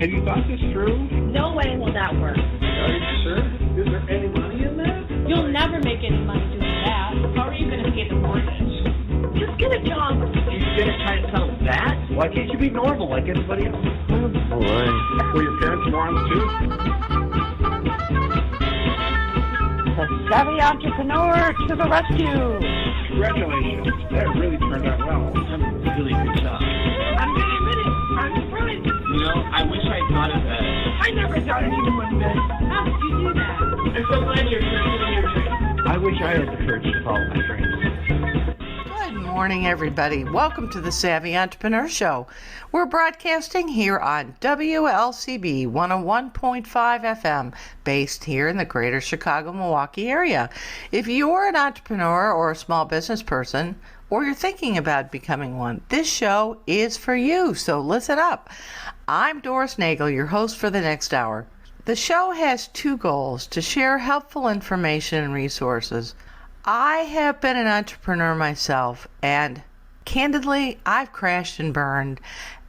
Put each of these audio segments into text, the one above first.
Have you thought this through? No way will that work. Are you sure? Is there any money in that? You'll never make any money doing that. How are you going to pay the mortgage? Just get a job. You're going to try to sell that? Why can't you be normal like everybody else? All right. Were your parents morons too? The savvy entrepreneur to the rescue. Congratulations. That really turned out well. Really good job. I'm going to admit it. I'm surprised. You know, I wish I thought of that. I never thought anyone would. How did you do that? I'm so glad you're pursuing your dream. I wish I had the courage to follow my dreams. Good morning, everybody. Welcome to the Savvy Entrepreneur Show. We're broadcasting here on WLCB 101.5 FM, based here in the greater Chicago, Milwaukee area. If you're an entrepreneur or a small business person, or you're thinking about becoming one, this show is for you, so listen up. I'm Doris Nagel, your host for the next hour. The show has two goals: to share helpful information and resources. I have been an entrepreneur myself, and candidly, I've crashed and burned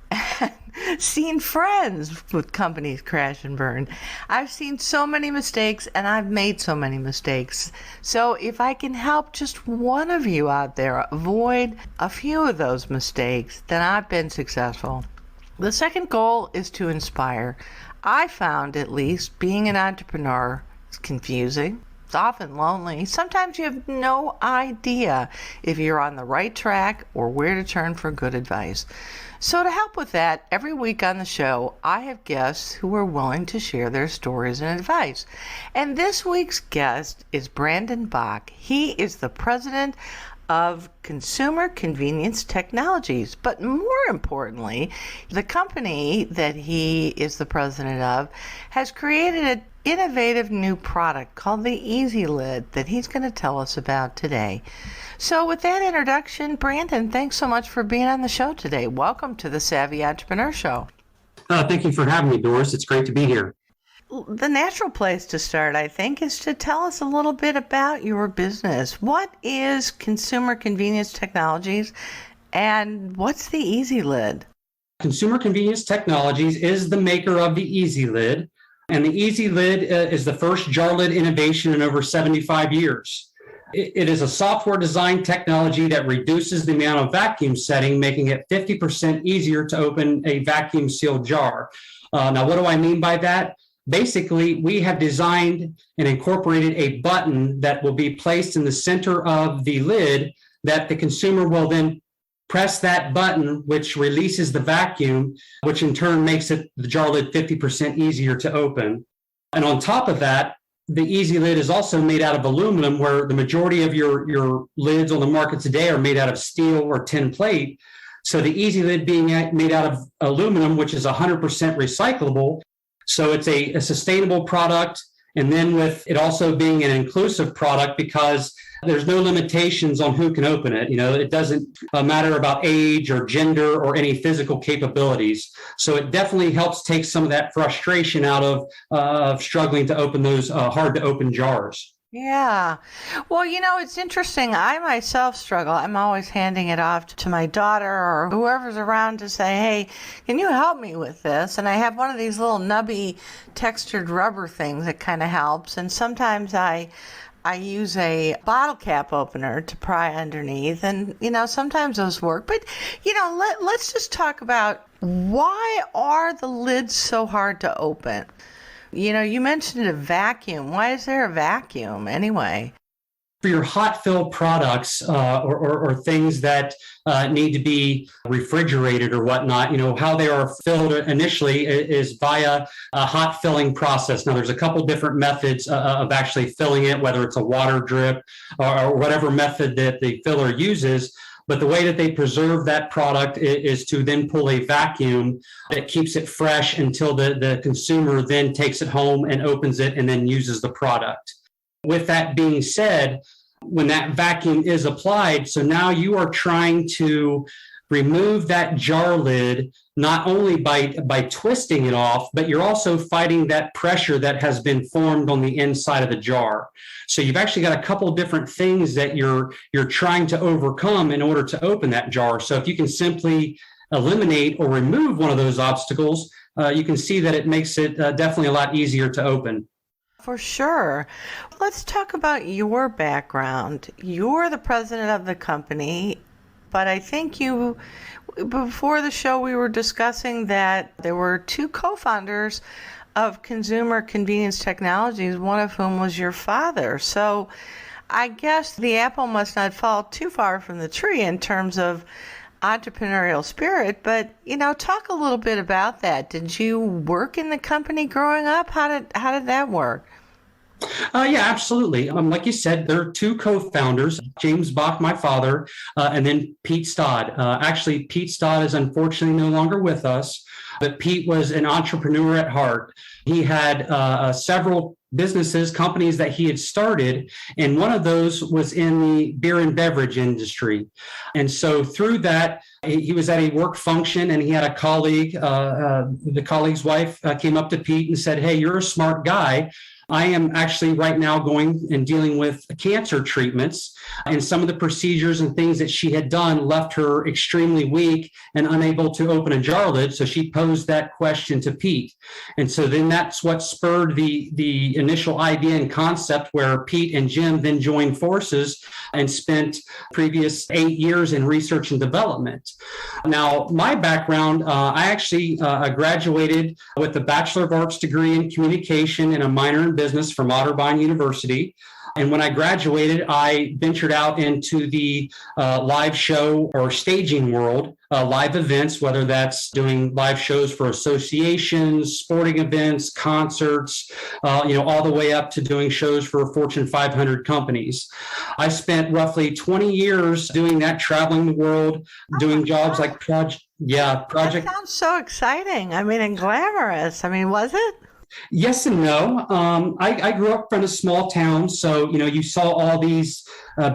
and seen friends with companies crash and burn. I've seen so many mistakes, and I've made so many mistakes. So if I can help just one of you out there avoid a few of those mistakes, then I've been successful. The second goal is to inspire. I found, at least, being an entrepreneur is confusing. It's often lonely. Sometimes you have no idea if you're on the right track or where to turn for good advice. So to help with that, every week on the show, I have guests who are willing to share their stories and advice. And this week's guest is Brandon Bach. He is the president of Consumer Convenience Technologies. But more importantly, the company that he is the president of has created an innovative new product called the EEASY Lid that he's going to tell us about today. So with that introduction, Brandon, thanks so much for being on the show today. Welcome to the Savvy Entrepreneur Show. Thank you for having me, Doris. It's great to be here. The natural place to start, I think, is to tell us a little bit about your business. What is Consumer Convenience Technologies, and what's the EEASY Lid? Consumer Convenience Technologies is the maker of the EEASY Lid, and the EEASY Lid is the first jar lid innovation in over 75 years. It is a software design technology that reduces the amount of vacuum setting, making it 50% easier to open a vacuum sealed jar. Now, what do I mean by that? Basically, we have designed and incorporated a button that will be placed in the center of the lid that the consumer will then press that button, which releases the vacuum, which in turn makes the jar lid 50% easier to open. And on top of that, the EEASY Lid is also made out of aluminum, where the majority of your lids on the market today are made out of steel or tin plate. So the EEASY Lid being made out of aluminum, which is 100% recyclable, so it's a sustainable product, and then with it also being an inclusive product because there's no limitations on who can open it. You know, it doesn't matter about age or gender or any physical capabilities. So it definitely helps take some of that frustration out of struggling to open those hard to open jars. Yeah. Well, you know, it's interesting. I myself struggle. I'm always handing it off to my daughter or whoever's around to say, hey, can you help me with this? And I have one of these little nubby textured rubber things that kind of helps. And sometimes I use a bottle cap opener to pry underneath. And, you know, sometimes those work. But, you know, let's just talk about why are the lids so hard to open? You know, you mentioned a vacuum. Why is there a vacuum anyway? For your hot fill products or things that need to be refrigerated or whatnot, you know, how they are filled initially is via a hot filling process. Now, there's a couple different methods of actually filling it, whether it's a water drip or whatever method that the filler uses. But the way that they preserve that product is to then pull a vacuum that keeps it fresh until the consumer then takes it home and opens it and then uses the product. With that being said, when that vacuum is applied, so now you are trying to remove that jar lid, not only by twisting it off, but you're also fighting that pressure that has been formed on the inside of the jar. So you've actually got a couple of different things that you're trying to overcome in order to open that jar. So if you can simply eliminate or remove one of those obstacles, you can see that it makes it definitely a lot easier to open. For sure. Let's talk about your background. You're the president of the company, but I think before the show, we were discussing that there were two co-founders of Consumer Convenience Technologies, one of whom was your father. So I guess the apple must not fall too far from the tree in terms of entrepreneurial spirit, but talk a little bit about that. Did you work in the company growing up? How did that work? Yeah, absolutely. Like you said, there are two co-founders, James Bach, my father, and then Pete Stodd. Actually, Pete Stodd is unfortunately no longer with us, but Pete was an entrepreneur at heart. He had several businesses, companies that he had started, and one of those was in the beer and beverage industry. And so through that, he was at a work function and he had a colleague, the colleague's wife came up to Pete and said, "Hey, you're a smart guy. I am actually right now going and dealing with cancer treatments, and some of the procedures and things that she had done left her extremely weak and unable to open a jar lid." So she posed that question to Pete. And so then that's what spurred the initial idea and concept, where Pete and Jim then joined forces and spent previous 8 years in research and development. Now, my background, I actually graduated with a Bachelor of Arts degree in communication and a minor in business from Otterbein University. And when I graduated, I ventured out into the live show or staging world, live events, whether that's doing live shows for associations, sporting events, concerts, all the way up to doing shows for Fortune 500 companies. I spent roughly 20 years doing that, traveling the world, doing jobs like project. That sounds so exciting. And glamorous. Was it? Yes and no. I grew up in a small town, so you saw all these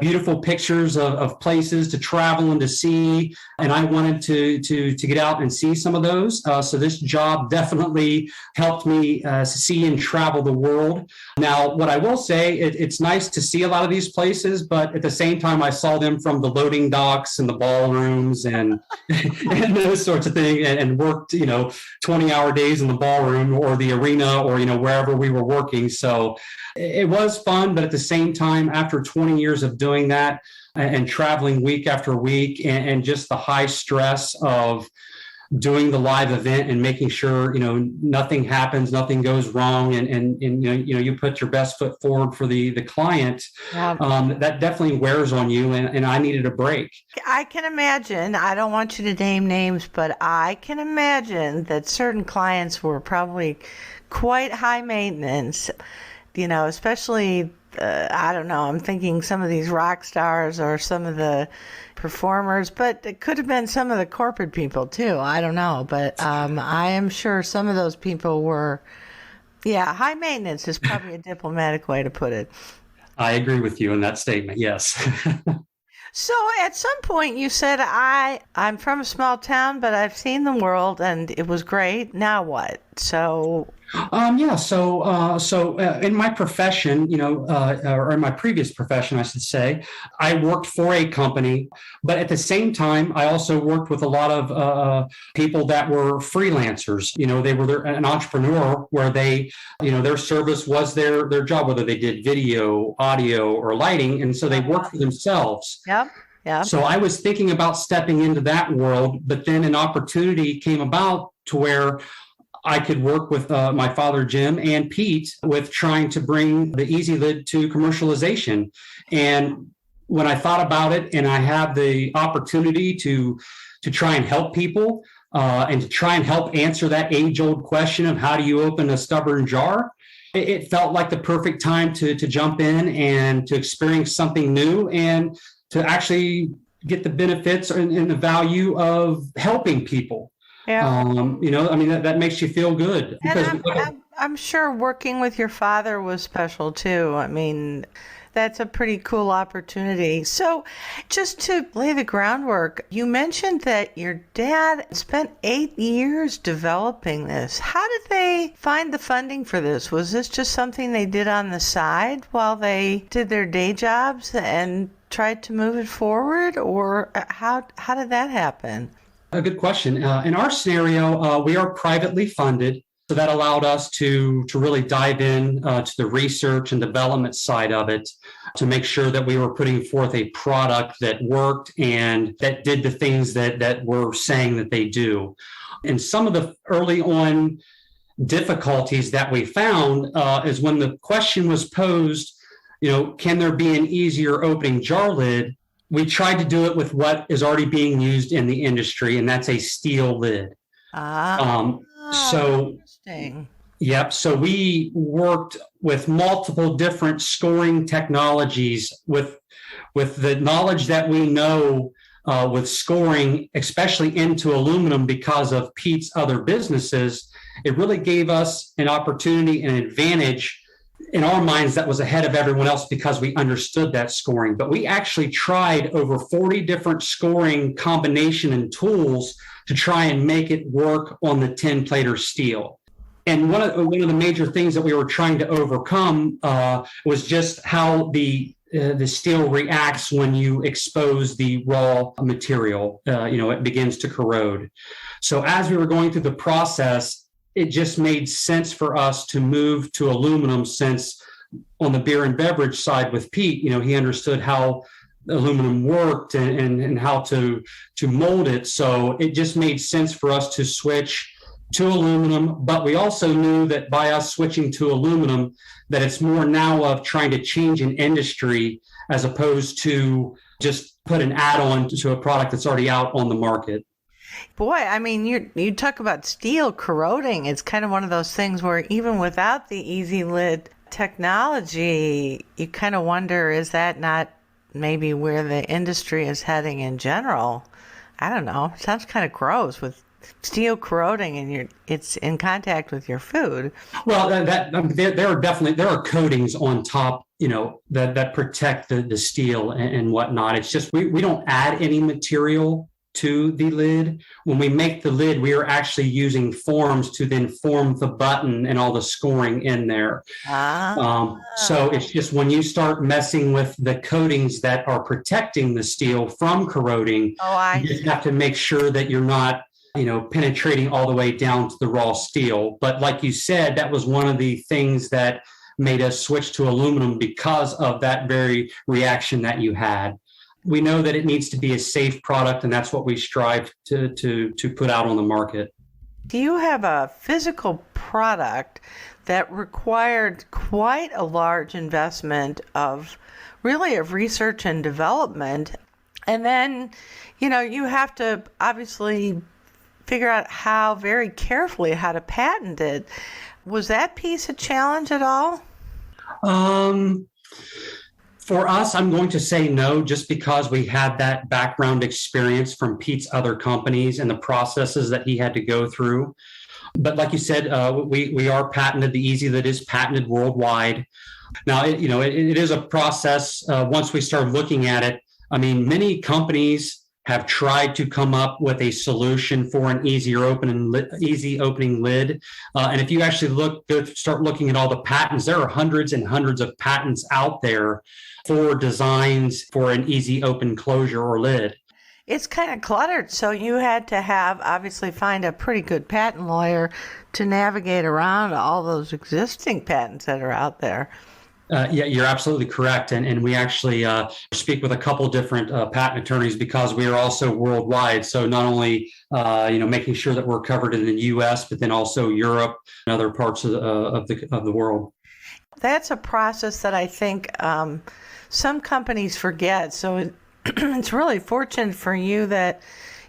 beautiful pictures of places to travel and to see, and I wanted to get out and see some of those. So this job definitely helped me see and travel the world. Now, what I will say, it's nice to see a lot of these places, but at the same time, I saw them from the loading docks and the ballrooms and and those sorts of things, and worked 20-hour days in the ballroom or the arena or wherever we were working. So it was fun, but at the same time, after 20 years of doing that and traveling week after week, and just the high stress of doing the live event and making sure nothing happens, nothing goes wrong, and you put your best foot forward for the client. Yeah. That definitely wears on you, and I needed a break. I can imagine. I don't want you to name names, but I can imagine that certain clients were probably quite high maintenance, especially, I don't know, I'm thinking some of these rock stars or some of the performers, but it could have been some of the corporate people too. I don't know, but I am sure some of those people were, high maintenance is probably a diplomatic way to put it. I agree with you in that statement, yes. So at some point you said, I'm from a small town, but I've seen the world and it was great. Now what? So in my profession, or in my previous profession, I should say, I worked for a company, but at the same time, I also worked with a lot of people that were freelancers. They were an entrepreneur where they, their service was their job, whether they did video, audio, or lighting. And so they worked for themselves. Yep. Yeah. So I was thinking about stepping into that world, but then an opportunity came about to where I could work with my father, Jim, and Pete with trying to bring the EEASYLid to commercialization. And when I thought about it, and I had the opportunity to try and help people and to try and help answer that age-old question of how do you open a stubborn jar, it felt like the perfect time to jump in and to experience something new and to actually get the benefits and the value of helping people. Yeah. That makes you feel good. Because I'm sure working with your father was special too. That's a pretty cool opportunity. So just to lay the groundwork, you mentioned that your dad spent 8 years developing this. How did they find the funding for this? Was this just something they did on the side while they did their day jobs and tried to move it forward? Or how did that happen? A good question. In our scenario, we are privately funded. So that allowed us to really dive in to the research and development side of it to make sure that we were putting forth a product that worked and that did the things that we're saying that they do. And some of the early on difficulties that we found is when the question was posed, can there be an easier opening jar lid? We tried to do it with what is already being used in the industry, and that's a steel lid. So interesting. Yep. So we worked with multiple different scoring technologies with the knowledge that we know with scoring, especially into aluminum because of Pete's other businesses. It really gave us an opportunity and an advantage in our minds that was ahead of everyone else because we understood that scoring. But we actually tried over 40 different scoring combination and tools to try and make it work on the tin plate or steel. And one of the major things that we were trying to overcome was just how the steel reacts when you expose the raw material. It begins to corrode. So as we were going through the process, it just made sense for us to move to aluminum, since on the beer and beverage side with Pete, he understood how aluminum worked and how to mold it. So it just made sense for us to switch to aluminum. But we also knew that by us switching to aluminum, that it's more now of trying to change an industry as opposed to just put an add-on to a product that's already out on the market. Boy, I mean, you talk about steel corroding. It's kind of one of those things where even without the EEASYLid technology, you kind of wonder, is that not maybe where the industry is heading in general? I don't know. It sounds kind of gross with steel corroding and it's in contact with your food. Well, there are coatings on top, that protect the steel and whatnot. It's just we don't add any material to the lid. When we make the lid, we are actually using forms to then form the button and all the scoring in there. So it's just when you start messing with the coatings that are protecting the steel from corroding, you just have to make sure that you're not penetrating all the way down to the raw steel. But like you said, that was one of the things that made us switch to aluminum because of that very reaction that you had. We know that it needs to be a safe product, and that's what we strive to put out on the market. Do you have a physical product that required quite a large investment of research and development? And then, you have to obviously figure out very carefully how to patent it. Was that piece a challenge at all? For us, I'm going to say no, just because we had that background experience from Pete's other companies and the processes that he had to go through. But like you said, we are patented. The EEASYLid is patented worldwide. Now, it is a process. Once we start looking at it, I mean, many companies have tried to come up with a solution for an easy opening lid. And if you actually start looking at all the patents, there are hundreds and hundreds of patents out there for designs for an easy open closure or lid. It's kind of cluttered, so you had to obviously find a pretty good patent lawyer to navigate around all those existing patents that are out there. Yeah, you're absolutely correct. And we actually speak with a couple different patent attorneys because we are also worldwide. So not only, making sure that we're covered in the U.S., but then also Europe and other parts of the world. That's a process that I think some companies forget. So it's really fortunate for you that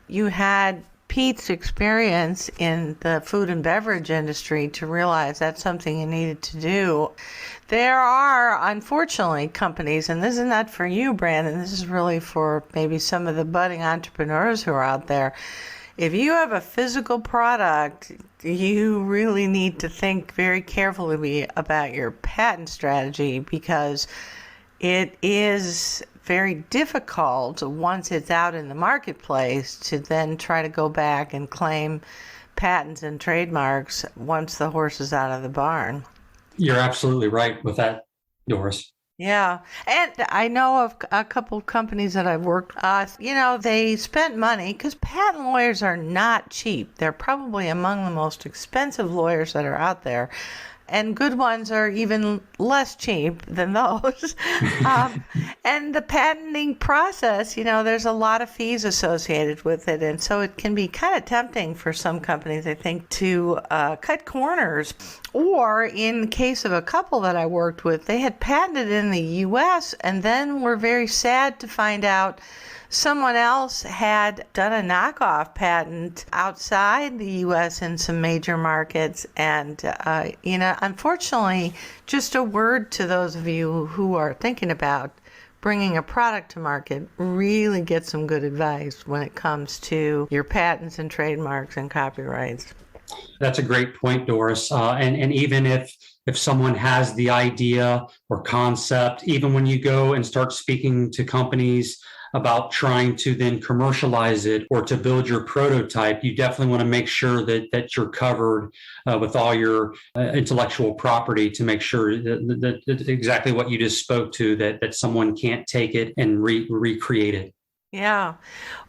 you had Pete's experience in the food and beverage industry to realize that's something you needed to do. There are, unfortunately, companies, and this is not for you, Brandon, this is really for maybe some of the budding entrepreneurs who are out there. If you have a physical product, you really need to think very carefully about your patent strategy, because it is very difficult once it's out in the marketplace to then try to go back and claim patents and trademarks once the horse is out of the barn. You're absolutely right with that, Doris. Yeah. And I know of a couple of companies that I've worked, they spent money because patent lawyers are not cheap. They're probably among the most expensive lawyers that are out there. And good ones are even less cheap than those. um, and the patenting process, there's a lot of fees associated with it. And so it can be kind of tempting for some companies, I think, to cut corners. Or in case of a couple that I worked with, they had patented in the U.S. and then were very sad to find out someone else had done a knockoff patent outside the U.S. in some major markets. And, unfortunately, just a word to those of you who are thinking about bringing a product to market, really get some good advice when it comes to your patents and trademarks and copyrights. That's a great point, Doris. And even if someone has the idea or concept, even when you go and start speaking to companies about trying to then commercialize it or to build your prototype, you definitely want to make sure that you're covered with all your intellectual property to make sure that exactly what you just spoke to, that someone can't take it and recreate it. Yeah.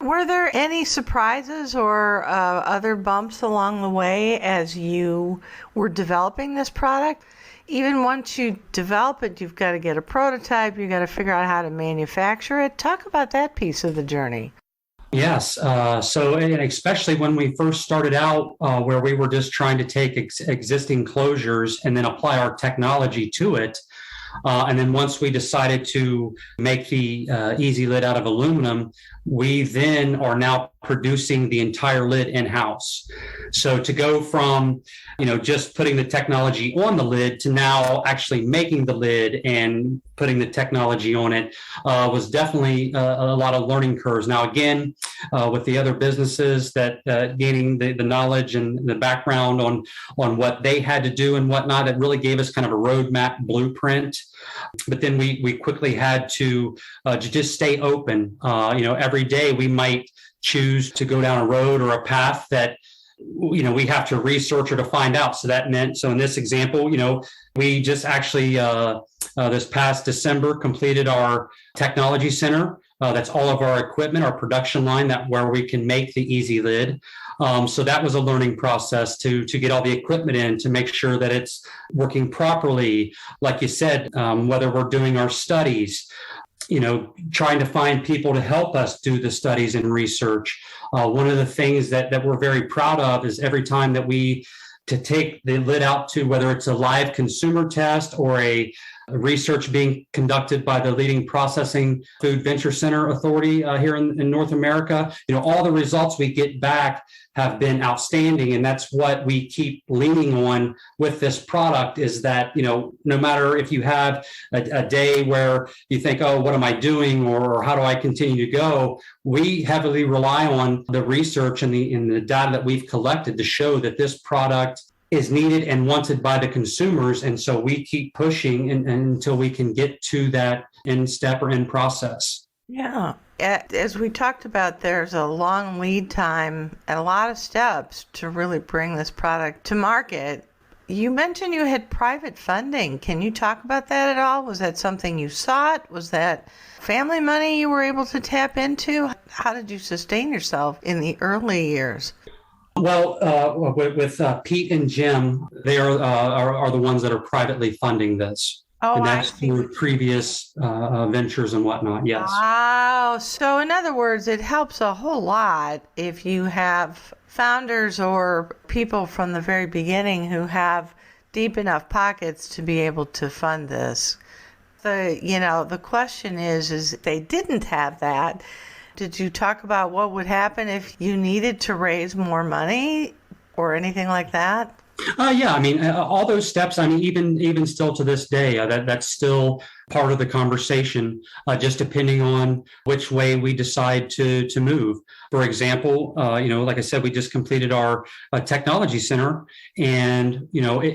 Were there any surprises or other bumps along the way as you were developing this product? Even once you develop it, you've got to get a prototype, you've got to figure out how to manufacture it. Talk about that piece of the journey. Yes. And especially when we first started out, where we were just trying to take existing closures and then apply our technology to it. And then once we decided to make the EEASY Lid out of aluminum, we then are now producing the entire lid in-house. So to go from, just putting the technology on the lid to now actually making the lid and putting the technology on it was definitely a lot of learning curves. Now, again, with the other businesses that gaining the knowledge and the background on what they had to do and whatnot, it really gave us kind of a roadmap blueprint. But then we quickly had to just stay open. Every day we might choose to go down a road or a path that we have to research or to find out. So that meant, so in this example, we just actually this past December completed our technology center. That's all of our equipment, our production line, where we can make the EEASY Lid. So that was a learning process to get all the equipment in, to make sure that it's working properly. Like you said, whether we're doing our studies, trying to find people to help us do the studies and research. One of the things that we're very proud of is every time that to take the lid out to, whether it's a live consumer test or a research being conducted by the leading processing food venture center authority here in North America, all the results we get back have been outstanding. And that's what we keep leaning on with this product, is that, no matter if you have a day where you think, oh, what am I doing? Or how do I continue to go? We heavily rely on the research and the data that we've collected to show that this product is needed and wanted by the consumers. And so we keep pushing until we can get to that end step or end process. Yeah. As we talked about, there's a long lead time and a lot of steps to really bring this product to market. You mentioned you had private funding. Can you talk about that at all? Was that something you sought? Was that family money you were able to tap into? How did you sustain yourself in the early years? Well, with Pete and Jim, they are the ones that are privately funding this. Oh, and that's through previous ventures and whatnot, yes. Wow. So in other words, it helps a whole lot if you have founders or people from the very beginning who have deep enough pockets to be able to fund this. The question is if they didn't have that, did you talk about what would happen if you needed to raise more money or anything like that? Yeah, all those steps, even still to this day, that's still part of the conversation, just depending on which way we decide to move. For example, like I said, we just completed our technology center, and,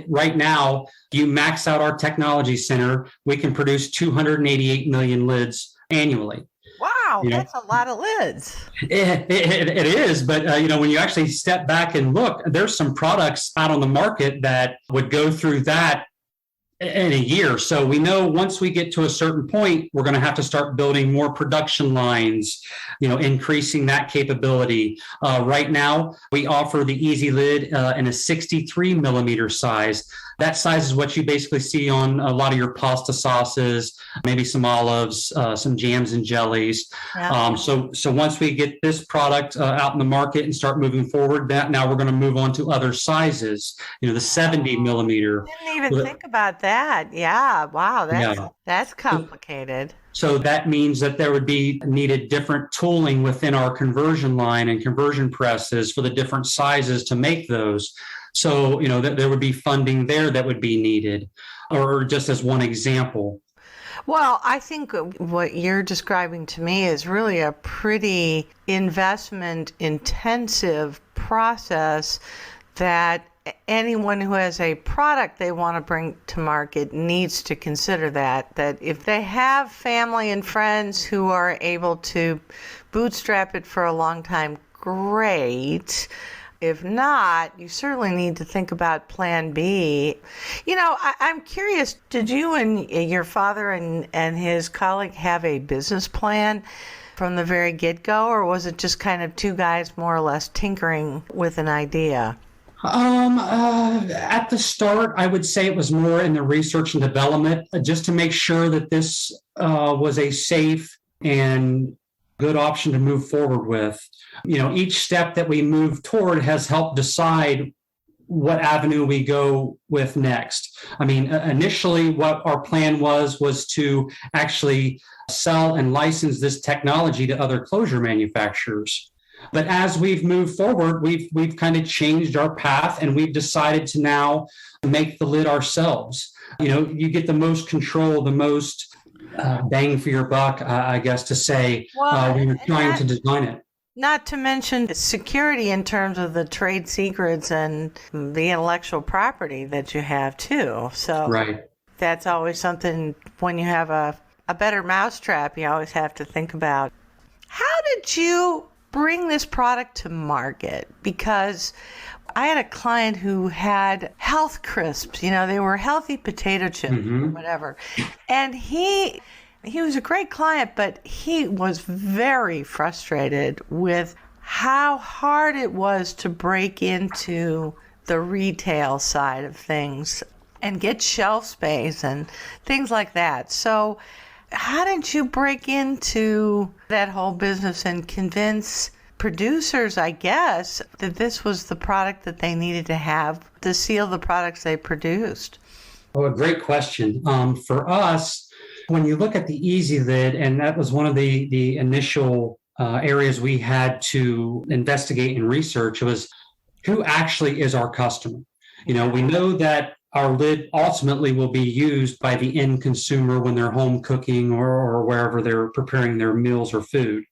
right now, you max out our technology center, we can produce 288 million lids annually. Wow, that's a lot of lids. It is, but when you actually step back and look, there's some products out on the market that would go through that in a year. So we know once we get to a certain point, we're going to have to start building more production lines, increasing that capability. Right now, we offer the EEASYLid in a 63 millimeter size. That size is what you basically see on a lot of your pasta sauces, maybe some olives, some jams and jellies. Yeah. So once we get this product out in the market and start moving forward, now we're going to move on to other sizes, the 70 millimeter. Didn't even think about that. Yeah. Wow. That's complicated. So that means that there would be needed different tooling within our conversion line and conversion presses for the different sizes to make those. So, there would be funding there that would be needed, or just as one example. Well, I think what you're describing to me is really a pretty investment intensive process that anyone who has a product they want to bring to market needs to consider that if they have family and friends who are able to bootstrap it for a long time, great. If not, you certainly need to think about plan B. I'm curious, did you and your father and his colleague have a business plan from the very get-go, or was it just kind of two guys more or less tinkering with an idea? At the start, I would say it was more in the research and development, just to make sure that this was a safe and good option to move forward with. Each step that we move toward has helped decide what avenue we go with next. Initially what our plan was to actually sell and license this technology to other closure manufacturers. But as we've moved forward, we've kind of changed our path, and we've decided to now make the lid ourselves. You get the most control, the most bang for your buck, I guess to say, when you're trying to design it. Not to mention security in terms of the trade secrets and the intellectual property that you have too. So right. That's always something when you have a better mousetrap you always have to think about. How did you bring this product to market? Because I had a client who had health crisps, they were healthy potato chips or whatever. And he was a great client, but he was very frustrated with how hard it was to break into the retail side of things and get shelf space and things like that. So how did you break into that whole business and convince producers, I guess, that this was the product that they needed to have to seal the products they produced? Oh, a great question. For us, when you look at the EEASYLid, and that was one of the initial areas we had to investigate and research, was who actually is our customer. We know that our lid ultimately will be used by the end consumer when they're home cooking or wherever they're preparing their meals or food.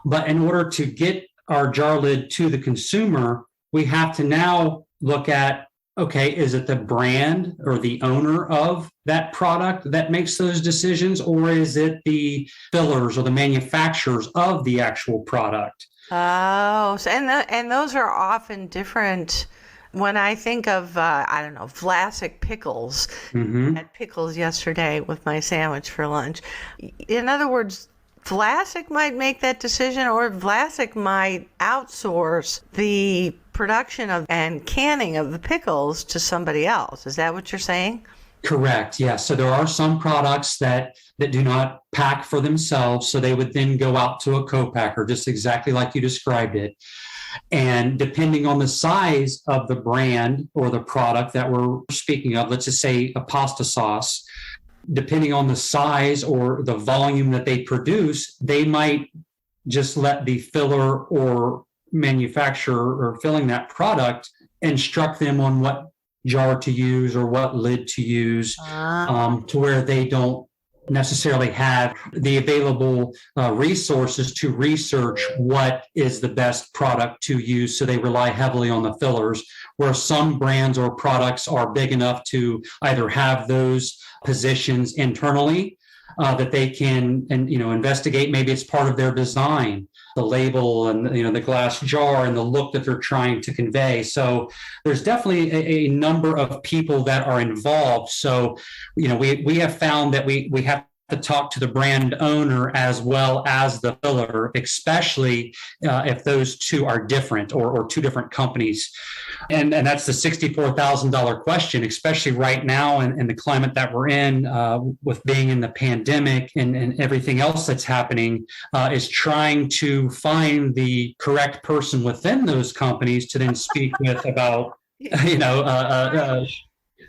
But in order to get our jar lid to the consumer, we have to now look at, okay, is it the brand or the owner of that product that makes those decisions, or is it the fillers or the manufacturers of the actual product? Oh, and those are often different. When I think of, Vlasic pickles, I had pickles yesterday with my sandwich for lunch. In other words, Vlasic might make that decision, or Vlasic might outsource the production of and canning of the pickles to somebody else. Is that what you're saying? Correct. Yes. So there are some products that do not pack for themselves. So they would then go out to a co-packer, just exactly like you described it. And depending on the size of the brand or the product that we're speaking of, let's just say a pasta sauce, depending on the size or the volume that they produce, they might just let the filler or manufacturer or filling that product instruct them on what jar to use or what lid to use, to where they don't necessarily have the available resources to research what is the best product to use. So they rely heavily on the fillers, where some brands or products are big enough to either have those positions internally that they can investigate. Maybe it's part of their design. the label and the glass jar and the look that they're trying to convey. So there's definitely a number of people that are involved. So we have found that we have to talk to the brand owner as well as the filler, especially if those two are different or two different companies. And that's the $64,000 question, especially right now in the climate that we're in with being in the pandemic and everything else that's happening, is trying to find the correct person within those companies to then speak with about,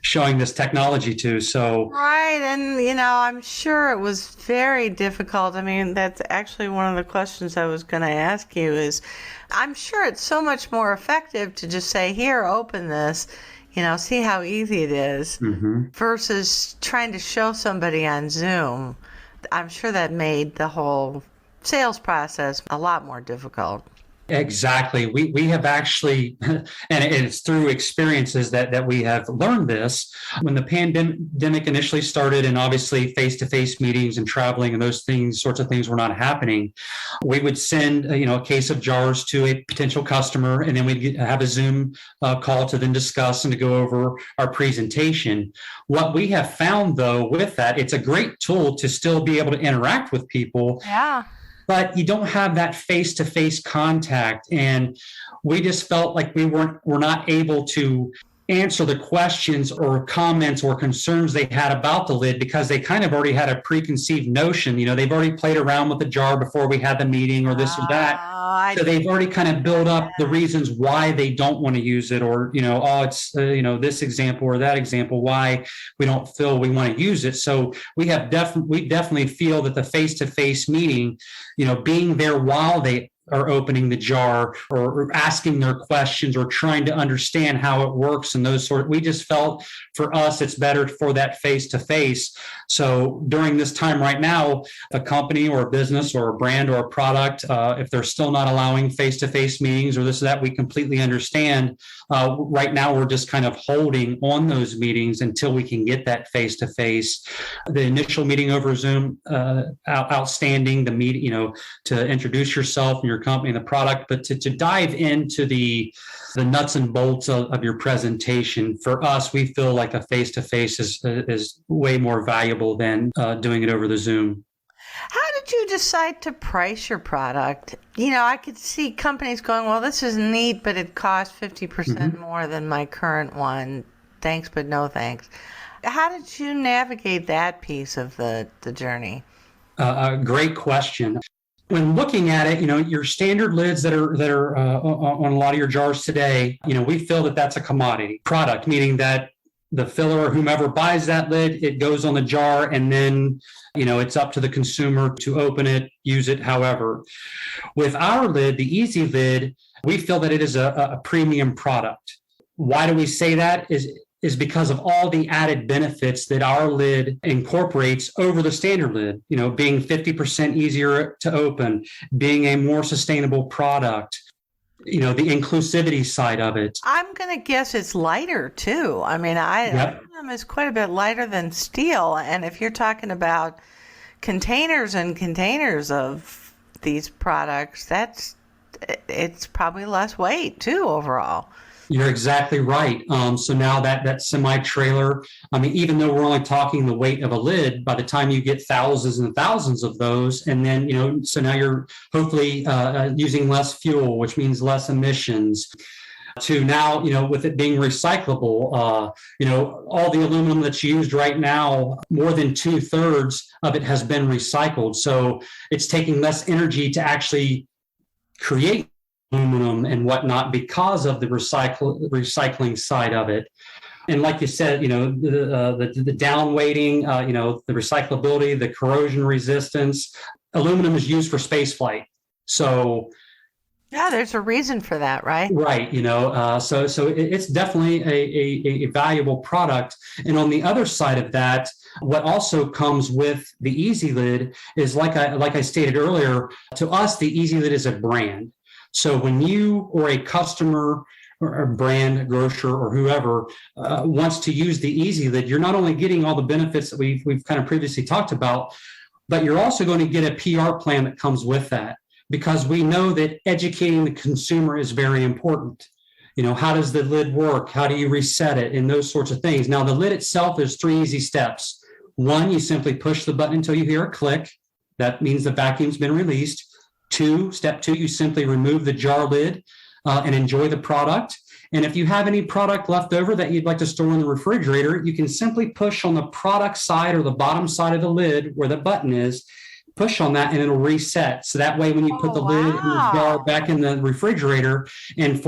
showing this technology to. So right, and I'm sure it was very difficult. I mean, that's actually one of the questions I was going to ask you is, I'm sure it's so much more effective to just say, here, open this, see how easy it is, versus trying to show somebody on Zoom. I'm sure that made the whole sales process a lot more difficult. Exactly. We have actually, and it's through experiences that we have learned this. When the pandemic initially started, and obviously face-to-face meetings and traveling and those sorts of things were not happening, we would send a case of jars to a potential customer, and then we'd have a Zoom call to then discuss and to go over our presentation. What we have found, though, with that, it's a great tool to still be able to interact with people. Yeah. But you don't have that face-to-face contact. And we just felt like we're not able to answer the questions or comments or concerns they had about the lid because they kind of already had a preconceived notion. They've already played around with the jar before we had the meeting or this or that. So they've already kind of built up the reasons why they don't want to use it, or, it's, this example or that example, why we don't feel we want to use it. So we definitely feel that the face-to-face meeting, being there while they are opening the jar or asking their questions or trying to understand how it works and those we just felt for us it's better for that face-to-face. So during this time right now, a company or a business or a brand or a product, if they're still not allowing face-to-face meetings or this or that, we completely understand. Right now we're just kind of holding on those meetings until we can get that face-to-face. The initial meeting over Zoom, outstanding. The meeting, to introduce yourself and your company and the product, but to dive into the nuts and bolts of your presentation, for us, we feel like a face-to-face is way more valuable than doing it over the Zoom. How did you decide to price your product? I could see companies going, well, this is neat, but it costs 50% more than my current one. Thanks, but no thanks. How did you navigate that piece of the journey? Great question. When looking at it, your standard lids that are on a lot of your jars today, we feel that that's a commodity product, meaning that the filler or whomever buys that lid, it goes on the jar, and then, it's up to the consumer to open it, use it, however. With our lid, the EEASY Lid, we feel that it is a premium product. Why do we say that? Is because of all the added benefits that our lid incorporates over the standard lid, being 50% easier to open, being a more sustainable product, the inclusivity side of it. I'm going to guess it's lighter too. I mean, aluminum is quite a bit lighter than steel. And if you're talking about containers and containers of these products, it's probably less weight too overall. You're exactly right. So now that semi-trailer, even though we're only talking the weight of a lid, by the time you get thousands and thousands of those, and then, so now you're hopefully using less fuel, which means less emissions. To now, with it being recyclable, all the aluminum that's used right now, more than 2/3 of it has been recycled. So it's taking less energy to actually create aluminum and whatnot because of the recycling side of it. And like you said, the down weighting, the recyclability, the corrosion resistance. Aluminum is used for space flight. So yeah, there's a reason for that, right? Right. So it's definitely a valuable product. And on the other side of that, what also comes with the EEASY Lid is, like I stated earlier, to us, the EEASY Lid is a brand. So when you or a customer or a brand, grocer, or whoever wants to use the EEASY Lid, you're not only getting all the benefits that we've kind of previously talked about, but you're also going to get a PR plan that comes with that. because we know that educating the consumer is very important. How does the lid work? How do you reset it? And those sorts of things. Now, the lid itself is 3 easy steps. 1, you simply push the button until you hear a click. That means the vacuum's been released. Step 2, you simply remove the jar lid and enjoy the product. And if you have any product left over that you'd like to store in the refrigerator, you can simply push on the product side or the bottom side of the lid where the button is, push on that and it'll reset. So that way, when you put the lid and the jar back in the refrigerator, and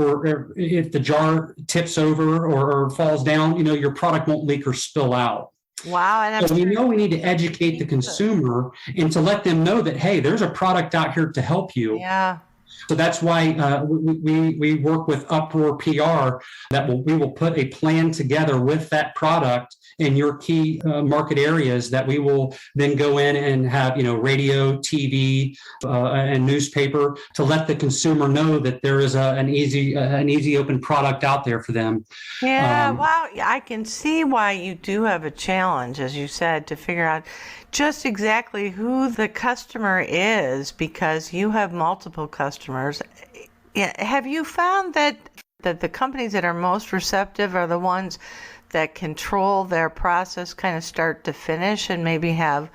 if the jar tips over or falls down, your product won't leak or spill out. Wow. And so we know we need to educate the consumer and to let them know that, hey, there's a product out here to help you. Yeah. So that's why we work with Uproar PR that we will put a plan together with that product in your key market areas that we will then go in and have, radio, TV, and newspaper to let the consumer know that there is an easy open product out there for them. Yeah, wow. I can see why you do have a challenge, as you said, to figure out just exactly who the customer is, because you have multiple customers. Have you found that the companies that are most receptive are the ones that control their process kind of start to finish and maybe have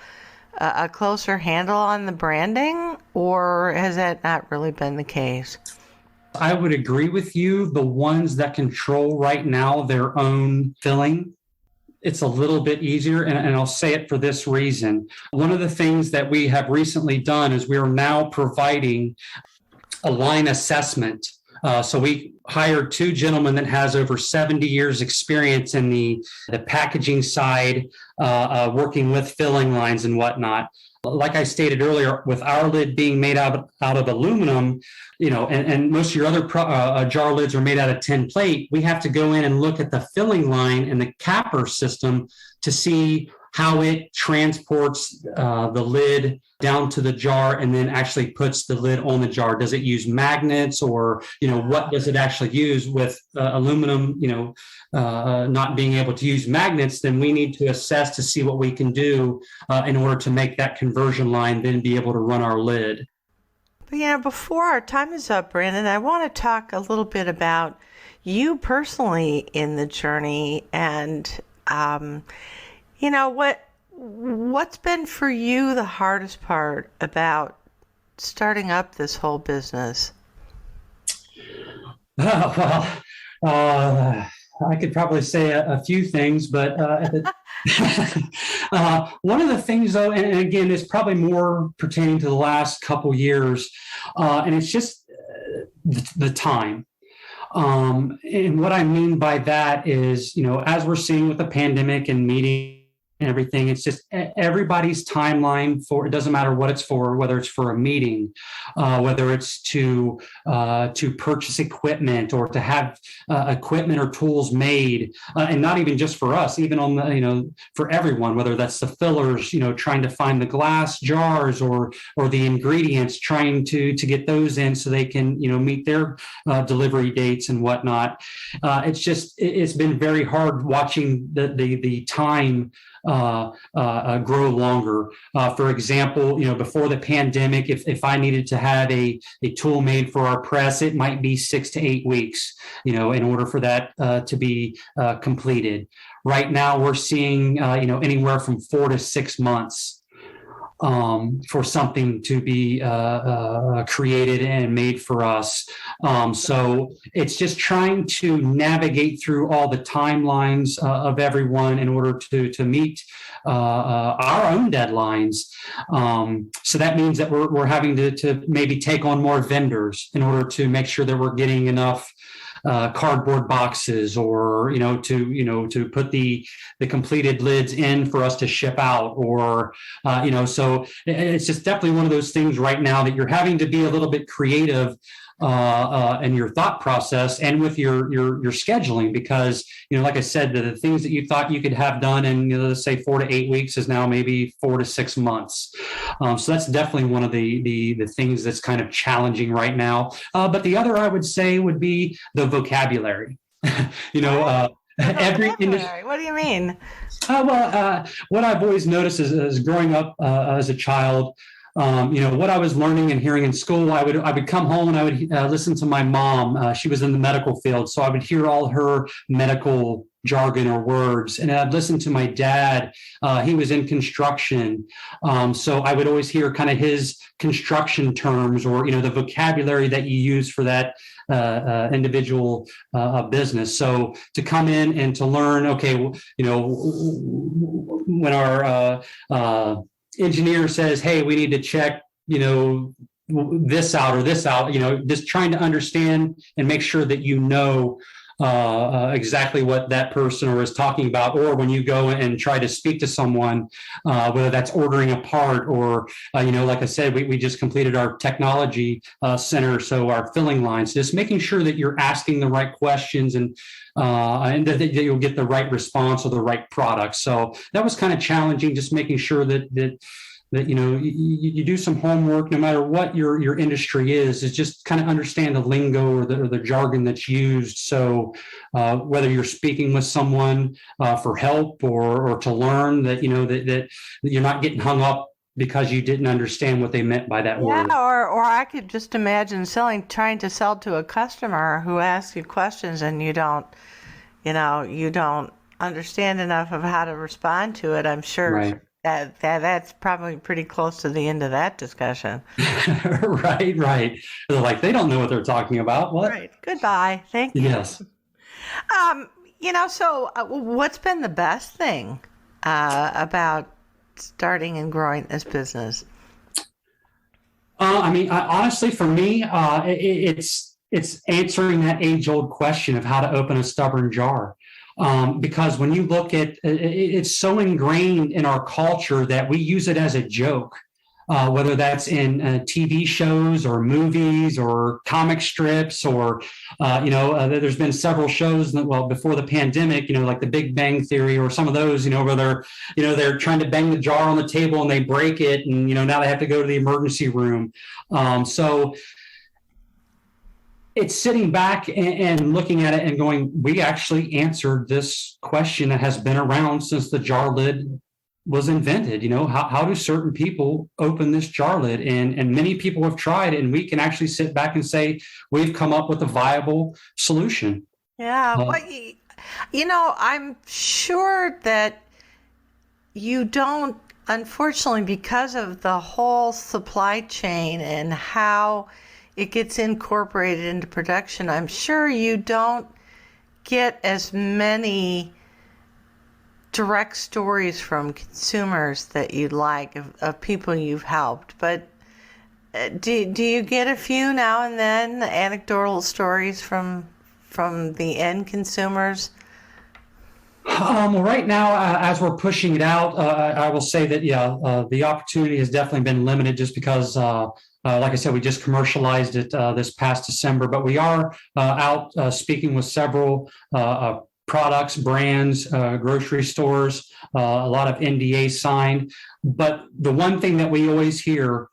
a closer handle on the branding, or has that not really been the case? I would agree with you. The ones that control right now their own filling, it's a little bit easier, and I'll say it for this reason. One of the things that we have recently done is we are now providing a line assessment. So we hired 2 gentlemen that has over 70 years experience in the packaging side, working with filling lines and whatnot. Like I stated earlier, with our lid being made out of aluminum, and most of your other jar lids are made out of tin plate, we have to go in and look at the filling line and the capper system to see how it transports the lid down to the jar and then actually puts the lid on the jar. Does it use magnets, or, what does it actually use? With aluminum, not being able to use magnets, then we need to assess to see what we can do in order to make that conversion line then be able to run our lid. But before our time is up, Brandon, I want to talk a little bit about you personally in the journey, and what's been for you the hardest part about starting up this whole business? I could probably say a few things, but one of the things, though, and again, it's probably more pertaining to the last couple years, and it's just the time. And what I mean by that is, as we're seeing with the pandemic and meeting and everything, it's just everybody's timeline for, it doesn't matter what it's for, whether it's for a meeting, whether it's to purchase equipment or to have equipment or tools made, and not even just for us, even on the, for everyone, whether that's the fillers, trying to find the glass jars or the ingredients, trying to get those in so they can, meet their delivery dates and whatnot. It's been very hard watching the time grow longer. For example, before the pandemic, if I needed to have a tool made for our press, it might be 6 to 8 weeks, in order for that to be completed. Right now, we're seeing, anywhere from 4 to 6 months for something to be created and made for us. So it's just trying to navigate through all the timelines of everyone in order to meet our own deadlines. So that means that we're having to maybe take on more vendors in order to make sure that we're getting enough cardboard boxes, or to put the completed lids in for us to ship out, or so it's just definitely one of those things right now that you're having to be a little bit creative in your thought process and with your scheduling, because like I said, the things that you thought you could have done in let's say 4 to 8 weeks is now maybe 4 to 6 months. So that's definitely one of the things that's kind of challenging right now. But the other I would say would be the vocabulary. Every industry. What do you mean? What I've always noticed is growing up as a child, what I was learning and hearing in school. I would come home and I would listen to my mom. She was in the medical field, so I would hear all her medical jargon or words, and I'd listen to my dad. He was in construction, so I would always hear kind of his construction terms, or the vocabulary that you use for that individual business. So to come in and to learn, okay, when our engineer says, hey, we need to check, this out or this out, just trying to understand and make sure that exactly what that person is talking about. Or when you go and try to speak to someone, whether that's ordering a part or, like I said, we just completed our technology center. So our filling lines, just making sure that you're asking the right questions and that you'll get the right response or the right product. So that was kind of challenging, just making sure that you do some homework, no matter what your industry is just kind of understand the lingo or the jargon that's used. So whether you're speaking with someone for help or to learn that you're not getting hung up because you didn't understand what they meant by that word. Yeah, or I could just imagine trying to sell to a customer who asks you questions and you don't understand enough of how to respond to it. I'm sure. Right. That's probably pretty close to the end of that discussion. Right. They're like, they don't know what they're talking about. What? Right. Goodbye. Thank you. Yes. So what's been the best thing about starting and growing this business? Honestly, for me, it's answering that age-old question of how to open a stubborn jar. Because when you look at it's so ingrained in our culture that we use it as a joke, whether that's in TV shows or movies or comic strips or, there's been several shows before the pandemic, like The Big Bang Theory or some of those, where they're trying to bang the jar on the table and they break it. And, now they have to go to the emergency room. So it's sitting back and looking at it and going, we actually answered this question that has been around since the jar lid was invented. How do certain people open this jar lid? And many people have tried, and we can actually sit back and say, we've come up with a viable solution. Yeah. I'm sure that you don't, unfortunately, because of the whole supply chain and how it gets incorporated into production, I'm sure you don't get as many direct stories from consumers that you'd like of people you've helped. But do you get a few now and then, anecdotal stories from the end consumers? Right now, as we're pushing it out, I will say that, the opportunity has definitely been limited just because like I said, we just commercialized it this past December, but we are out speaking with several products, brands, grocery stores, a lot of NDAs signed. But the one thing that we always hear,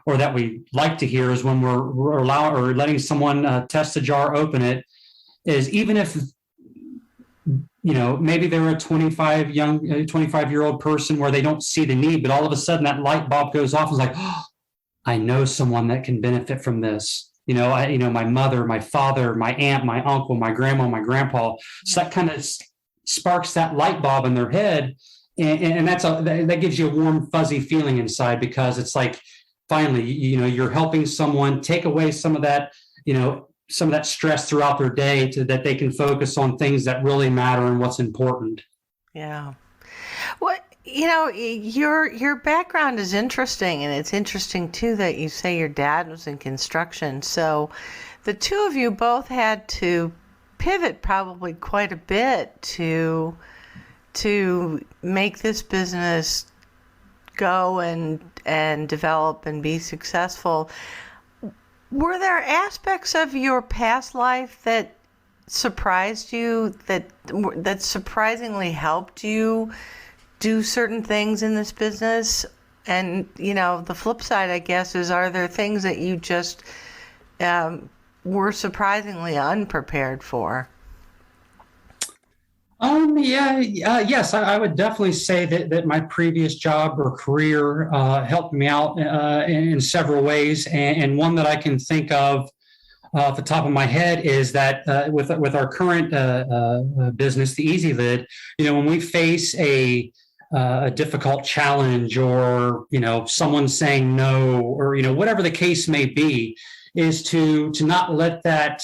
or that we like to hear, is when we're allowing or letting someone test a jar, open it, is even if maybe they're a 25-year-old person where they don't see the need, but all of a sudden that light bulb goes off and is like, oh, I know someone that can benefit from this. My mother, my father, my aunt, my uncle, my grandma, my grandpa. So that kind of sparks that light bulb in their head. And that gives you a warm, fuzzy feeling inside, because it's like, finally, you're helping someone take away some of that stress throughout their day, that they can focus on things that really matter and what's important. Yeah. Your background is interesting, and it's interesting too that you say your dad was in construction. So the two of you both had to pivot probably quite a bit to make this business go and develop and be successful. Were there aspects of your past life that surprised you, that surprisingly helped you do certain things in this business? And the flip side, I guess, is, are there things that you just were surprisingly unprepared for? Yes, I would definitely say that my previous job or career helped me out in several ways. And one that I can think of off the top of my head is that with our current business, the EEASY Lid, when we face a difficult challenge, or someone saying no, or whatever the case may be, is to not let that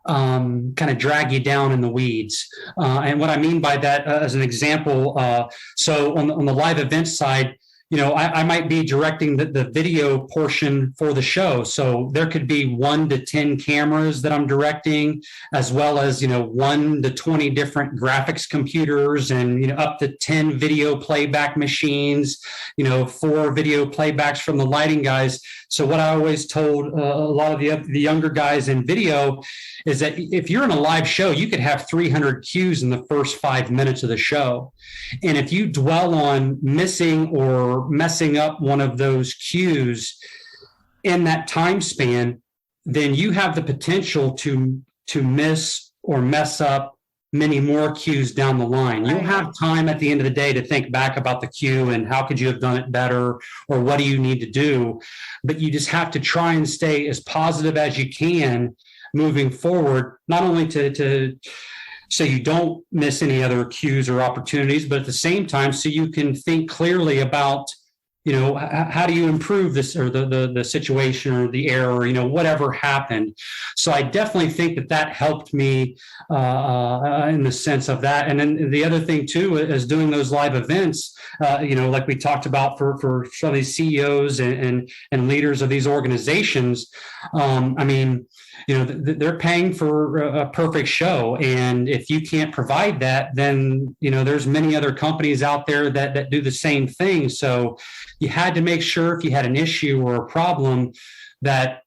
kind of drag you down in the weeds. And what I mean by that, as an example, so on the live event side, I might be directing the video portion for the show. So there could be 1 to 10 cameras that I'm directing, as well as, 1 to 20 different graphics computers, and, up to 10 video playback machines, 4 video playbacks from the lighting guys. So what I always told a lot of the younger guys in video is that if you're in a live show, you could have 300 cues in the first 5 minutes of the show. And if you dwell on missing or messing up one of those cues in that time span, then you have the potential to miss or mess up many more cues down the line. You'll have time at the end of the day to think back about the cue and how could you have done it better, or what do you need to do. But you just have to try and stay as positive as you can moving forward, not only to so you don't miss any other cues or opportunities, but at the same time, so you can think clearly about, how do you improve this, or the situation, or the error, whatever happened. So I definitely think that helped me in the sense of that. And then the other thing too is doing those live events, like we talked about for some of these CEOs and leaders of these organizations. They're paying for a perfect show. And if you can't provide that, then, there's many other companies out there that do the same thing. So you had to make sure, if you had an issue or a problem, that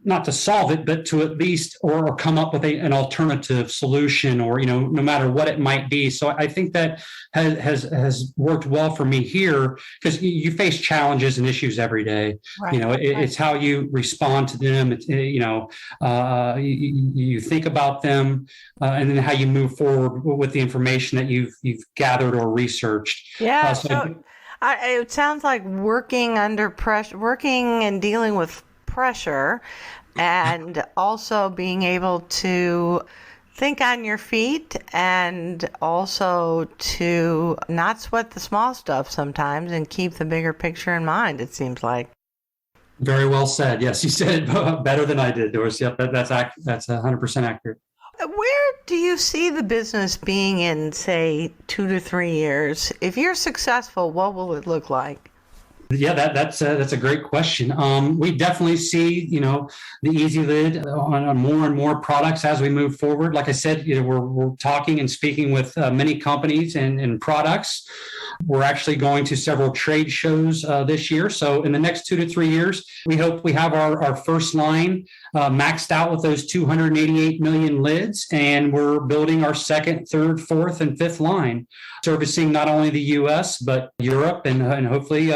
not to solve it, but to at least or come up with an alternative solution, or no matter what it might be. So I think that has worked well for me here, because you face challenges and issues every day. Right. It's how you respond to them. You think about them, and then how you move forward with the information that you've gathered or researched. Yeah. It sounds like working under pressure, working and dealing with pressure, and also being able to think on your feet, and also to not sweat the small stuff sometimes, and keep the bigger picture in mind, it seems like. Very well said. Yes, you said it better than I did, Doris. Yep, that's 100% accurate. Where do you see the business being in, say, 2 to 3 years? If you're successful, what will it look like? Yeah, that's a great question. We definitely see, the EEASY Lid on more and more products as we move forward. Like I said, we're talking and speaking with many companies and products. We're actually going to several trade shows this year. So in the next 2 to 3 years, we hope we have our first line maxed out with those 288 million lids. And we're building our second, third, fourth, and fifth line, servicing not only the U.S., but Europe and hopefully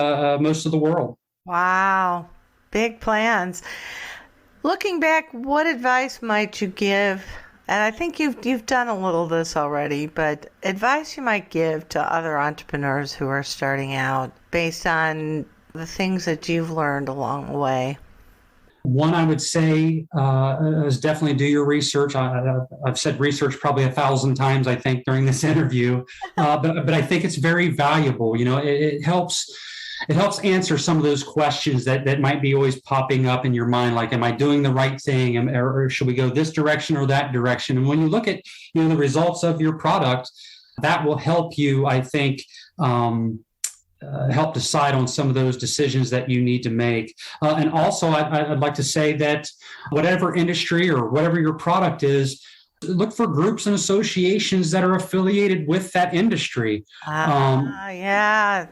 most of the world. Wow. Big plans. Looking back, what advice might you give? And I think you've done a little of this already, but advice you might give to other entrepreneurs who are starting out based on the things that you've learned along the way. One, I would say is definitely do your research. I've said research probably 1,000 times, I think, during this interview, but I think it's very valuable. It helps answer some of those questions that might be always popping up in your mind, like, am I doing the right thing, or should we go this direction or that direction? And when you look at the results of your product, that will help you, I think, help decide on some of those decisions that you need to make. And also, I'd like to say that whatever industry or whatever your product is, look for groups and associations that are affiliated with that industry. Yeah.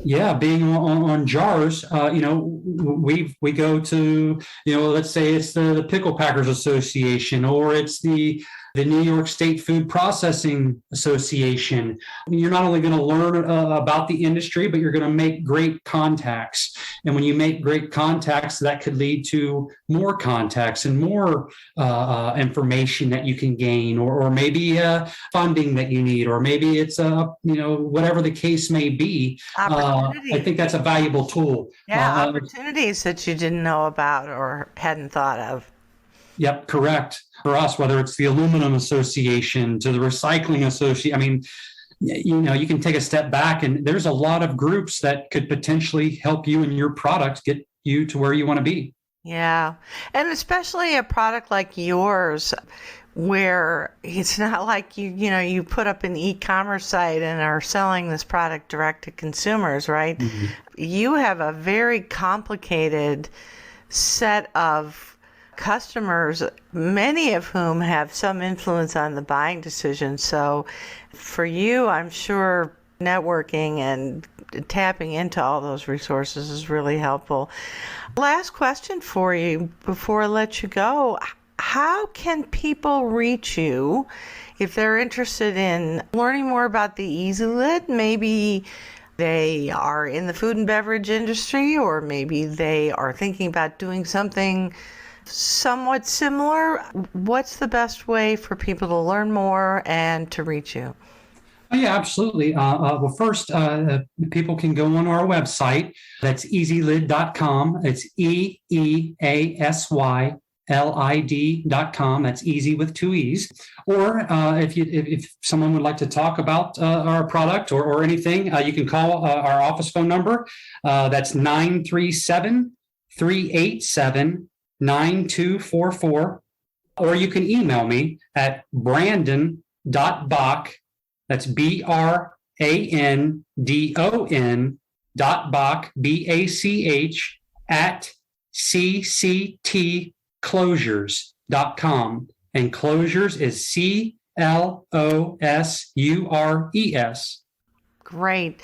Yeah, being on jars, we go to, let's say it's the Pickle Packers Association, or it's the the New York State Food Processing Association. You're not only going to learn about the industry, but you're going to make great contacts. And when you make great contacts, that could lead to more contacts and more information that you can gain, or maybe funding that you need, or maybe it's whatever the case may be. I think that's a valuable tool. Yeah, opportunities that you didn't know about or hadn't thought of. Yep, correct. For us, whether it's the Aluminum Association to the Recycling Association, I mean, you can take a step back, and there's a lot of groups that could potentially help you and your product get you to where you want to be. Yeah, and especially a product like yours, where it's not like you put up an e-commerce site and are selling this product direct to consumers, right? Mm-hmm. You have a very complicated set of customers, many of whom have some influence on the buying decision. So for you, I'm sure networking and tapping into all those resources is really helpful. Last question for you before I let you go. How can people reach you if they're interested in learning more about the EEASY Lid? Maybe they are in the food and beverage industry, or maybe they are thinking about doing something somewhat similar. What's the best way for people to learn more and to reach you? Oh, yeah, absolutely. Well, first, people can go on our website. That's EEASYLid.com. It's EEASYLid.com. That's easy with two E's. Or if someone would like to talk about our product or anything, you can call our office phone number. That's 937-387-9244. Or you can email me at brandon.bach. That's BRANDON.Bach, BACH, at cctclosures.com. And closures is CLOSURES. Great.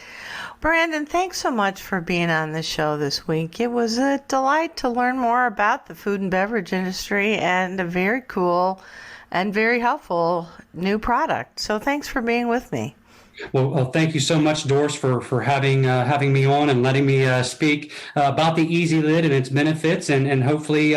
Brandon, thanks so much for being on the show this week. It was a delight to learn more about the food and beverage industry and a very cool and very helpful new product. So thanks for being with me. Well, thank you so much, Doris, for having me on and letting me speak about the EEASY Lid and its benefits, and hopefully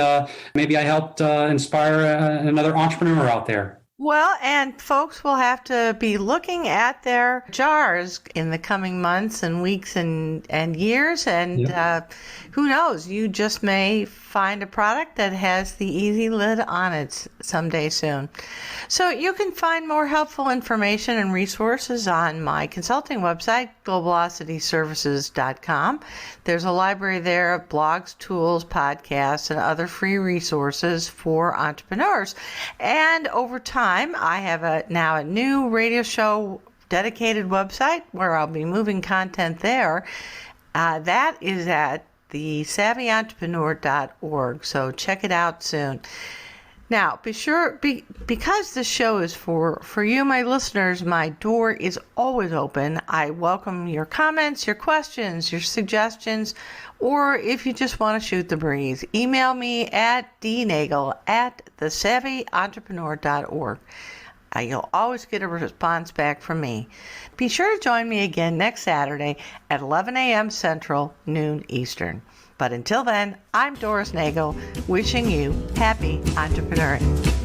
maybe I helped inspire another entrepreneur out there. Well, and folks will have to be looking at their jars in the coming months and weeks and years. And yep. Who knows, you just may find a product that has the EEASY Lid on it someday soon. So you can find more helpful information and resources on my consulting website, globalocityservices.com. There's a library there of blogs, tools, podcasts, and other free resources for entrepreneurs. And over time, I have now a new radio show dedicated website where I'll be moving content there. That is at thesavvyentrepreneur.org. So check it out soon. Now, be sure, because this show is for you, my listeners, my door is always open. I welcome your comments, your questions, your suggestions, or if you just want to shoot the breeze, email me at dnagel@thesavvyentrepreneur.org. You'll always get a response back from me. Be sure to join me again next Saturday at 11 a.m. Central, noon Eastern. But until then, I'm Doris Nagel, wishing you happy entrepreneuring.